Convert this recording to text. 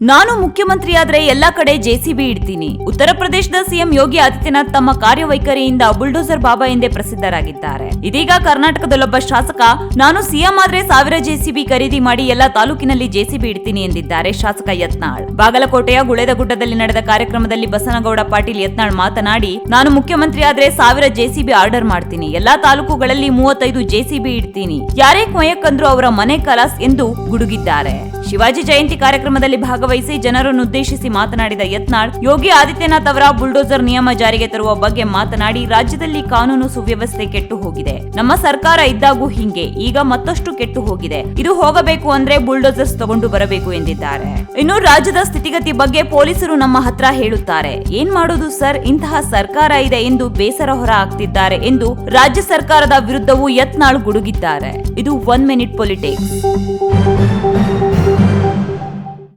ನಾನು ಮುಖ್ಯಮಂತ್ರಿಯಾದ್ರೆ ಎಲ್ಲಾ ಕಡೆ ಜೆಸಿಬಿ ಇಡ್ತೀನಿ. ಉತ್ತರ ಪ್ರದೇಶದ ಸಿಎಂ ಯೋಗಿ ಆದಿತ್ಯನಾಥ್ ತಮ್ಮ ಕಾರ್ಯವೈಖರಿಯಿಂದ ಬುಲ್ಡೋಸರ್ ಬಾಬಾ ಎಂದೇ ಪ್ರಸಿದ್ಧರಾಗಿದ್ದಾರೆ. ಇದೀಗ ಕರ್ನಾಟಕದಲ್ಲೊಬ್ಬ ಶಾಸಕ ನಾನು ಸಿಎಂ ಆದ್ರೆ 1000 ಜೆಸಿಬಿ ಖರೀದಿ ಮಾಡಿ ಎಲ್ಲಾ ತಾಲೂಕಿನಲ್ಲಿ ಜೆಸಿಬಿ ಇಡ್ತೀನಿ ಎಂದಿದ್ದಾರೆ ಶಾಸಕ ಯತ್ನಾಳ್. ಬಾಗಲಕೋಟೆಯ ಗುಳೇದಗುಡ್ಡದಲ್ಲಿ ನಡೆದ ಕಾರ್ಯಕ್ರಮದಲ್ಲಿ ಬಸನಗೌಡ ಪಾಟೀಲ್ ಯತ್ನಾಳ್ ಮಾತನಾಡಿ, ನಾನು ಮುಖ್ಯಮಂತ್ರಿ ಆದ್ರೆ 1000 ಜೆಸಿಬಿ ಆರ್ಡರ್ ಮಾಡ್ತೀನಿ. ಎಲ್ಲಾ ತಾಲೂಕುಗಳಲ್ಲಿ 35 ಜೆಸಿಬಿ ಇಡ್ತೀನಿ. ಯಾರೇ ಕೊಯ್ಯಕ್ಕಂದ್ರು ಅವರ ಮನೆ ಕಲಾಸ್ ಎಂದು ಗುಡುಗಿದ್ದಾರೆ. ಶಿವಾಜಿ ಜಯಂತಿ ಕಾರ್ಯಕ್ರಮದಲ್ಲಿ ಭಾಗವಹಿಸಿ ಜನರನ್ನುದ್ದೇಶಿಸಿ ಮಾತನಾಡಿದ ಯತ್ನಾಳ್, ಯೋಗಿ ಆದಿತ್ಯನಾಥ್ ಅವರ ಬುಲ್ಡೋಸರ್ ನಿಯಮ ಜಾರಿಗೆ ತರುವ ಬಗ್ಗೆ ಮಾತನಾಡಿ, ರಾಜ್ಯದಲ್ಲಿ ಕಾನೂನು ಸುವ್ಯವಸ್ಥೆ ಕೆಟ್ಟು ಹೋಗಿದೆ. ನಮ್ಮ ಸರ್ಕಾರ ಇದ್ದಾಗೂ ಹಿಂಗೆ, ಈಗ ಮತ್ತಷ್ಟು ಕೆಟ್ಟು ಹೋಗಿದೆ. ಇದು ಹೋಗಬೇಕು ಅಂದ್ರೆ ಬುಲ್ಡೋಸರ್ಸ್ ತಗೊಂಡು ಬರಬೇಕು ಎಂದಿದ್ದಾರೆ. ಇನ್ನು ರಾಜ್ಯದ ಸ್ಥಿತಿಗತಿ ಬಗ್ಗೆ ಪೊಲೀಸರು ನಮ್ಮ ಹತ್ರ ಹೇಳುತ್ತಾರೆ. ಏನ್ ಮಾಡೋದು ಸರ್, ಇಂತಹ ಸರ್ಕಾರ ಇದೆ ಎಂದು ಬೇಸರ ಹೊರ ಹಾಕ್ತಿದ್ದಾರೆ ಎಂದು ರಾಜ್ಯ ಸರ್ಕಾರದ ವಿರುದ್ಧವೂ ಯತ್ನಾಳ್ ಗುಡುಗಿದ್ದಾರೆ. ಇದು 1 ಮಿನಿಟ್ ಪೊಲಿಟಿಕ್ಸ್.